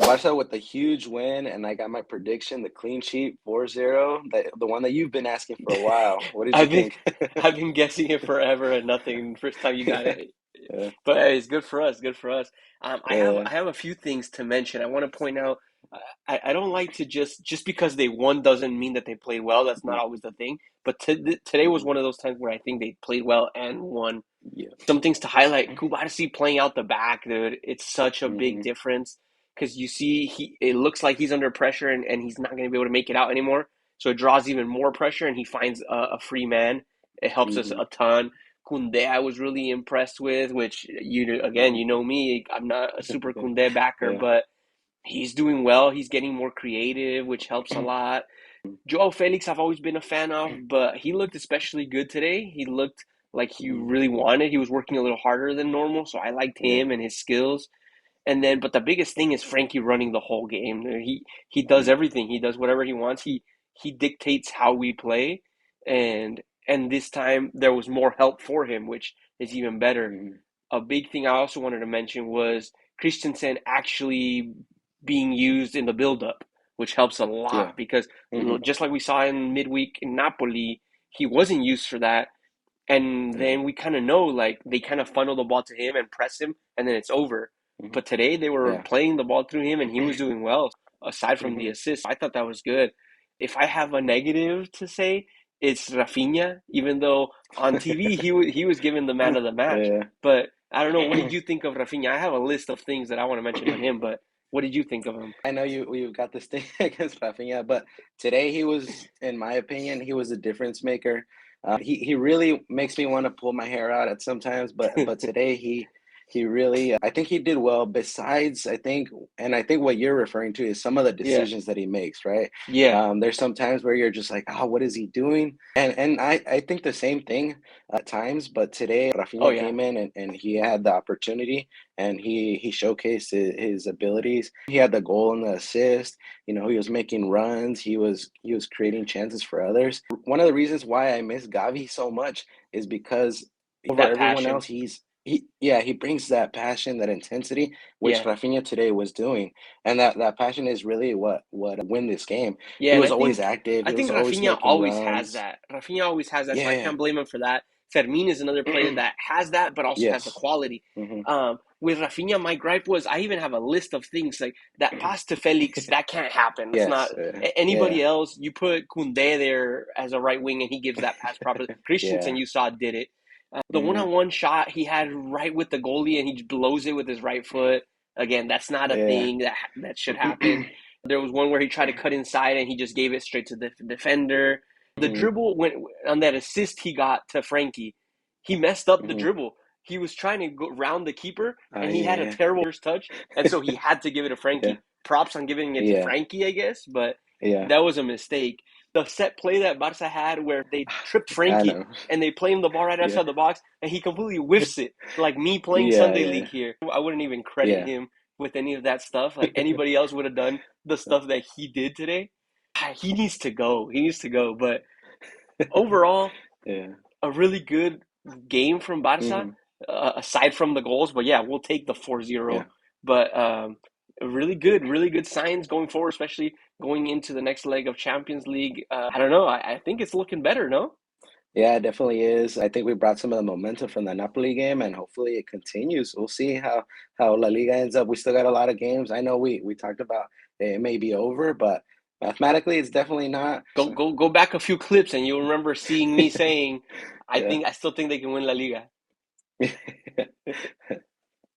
Barca with a huge win, and I got my prediction, the clean sheet 4-0, the one that you've been asking for a while. What did you I've been think? I've been guessing it forever and nothing. First time you got Yeah, it. yeah, But hey, it's good for us. Good for us. I have yeah, I have a few things to mention. I want to point out. I don't like to just because they won doesn't mean that they played well. That's not mhm, always the thing. But today was mhm, one of those times where I think they played well and won. yeah, Some things to highlight. Kubarsi playing out the back, dude. It's such a big mhm, difference because you see it looks like he's under pressure and he's not going to be able to make it out anymore. So it draws even more pressure and he finds a free man. It helps us mhm, a ton. Kunde I was really impressed with, which mhm, you know me, I'm not a super Kunde backer, yeah, but he's doing well. He's getting more creative, which helps a lot. Joao Felix, I've always been a fan of, but he looked especially good today. He looked like he mhm, really wanted. He was working a little harder than normal, so I liked yeah, him and his skills. And then, but the biggest thing is Frankie running the whole game. He does mhm, everything. He does whatever he wants. He dictates how we play, and this time there was more help for him, which is even better. mhm, A big thing I also wanted to mention was Christensen actually being used in the build-up, which helps a yeah, lot because mhm, just like we saw in midweek in Napoli, he wasn't used for that. And yeah, then we kind of know like they kind of funnel the ball to him and press him, and then it's over. mhm, But today they were yeah, playing the ball through him, and he was doing well. Aside from the mhm, assist, I thought that was good. If I have a negative to say, it's Rafinha. Even though on TV he was given the man of the match, yeah. but I don't know. What did you think of Rafinha? I have a list of things that I want to mention on him, but what did you think of him? I know you've got this thing against Rafinha, but today he was, in my opinion, he was a difference maker. He really makes me want to pull my hair out at sometimes, but today he really I think he did well. Besides, I think what you're referring to is some of the Yeah, decisions that he makes, right? yeah. There's some times where you're just like, oh, what is he doing? And I think the same thing at times, but today Oh Rafinha yeah, came in and he had the opportunity and he showcased his abilities. He had the goal and the assist. You know, he was making runs. He was creating chances for others. One of the reasons why I miss Gavi so much is because over that everyone passion. else, he brings that passion, that intensity, which Yeah. Rafinha today was doing, and that passion is really what win this game. Yeah, He and was always active. I He was think always Rafinha making always has runs. that. Rafinha always has that, so I Yeah. can't blame him for that. Fermin is another player that has that, but also has the Yes. quality. Hmm. With Rafinha, my gripe was I even have a list of things like that pass to Felix that can't happen. It's not Yes. anybody Yeah. else. You put Kunde there as a right wing and he gives that pass properly. Christensen, Yeah. you saw did it. The Hmm. one-on-one shot he had right with the goalie and he just blows it with his right foot. Again, that's not a Yeah. thing that should happen. There was one where he tried to cut inside and he just gave it straight to the defender. The Mhm, dribble went on that assist he got to Frankie. He messed up the mhm. dribble. He was trying to go round the keeper and he had a Yeah, terrible first touch, and so he had to give it to yeah, Frankie. Props on giving it to yeah, Frankie, I guess, but yeah. that was a mistake. The set play that Barca had where they tripped I Frankie know. and they play him the ball right Yeah, outside the box and he completely whiffs it. Like me playing yeah, Sunday yeah, League here, I wouldn't even credit yeah. him with any of that stuff. Like anybody else would have done the stuff that he did today. He needs to go. He needs to go. But overall, Yeah. a really good game from Barca, Mhm, aside from the goals. But yeah, we'll take the yeah. 4-0. But really good signs going forward, especially going into the next leg of Champions League. I don't know. I think it's looking better, no? Yeah, it definitely is. I think we brought some of the momentum from the Napoli game, and hopefully it continues. We'll see how La Liga ends up. We still got a lot of games. I know we talked about it may be over, but mathematically it's definitely not. So Go back a few clips and you'll remember seeing me saying, yeah. I still think they can win La Liga.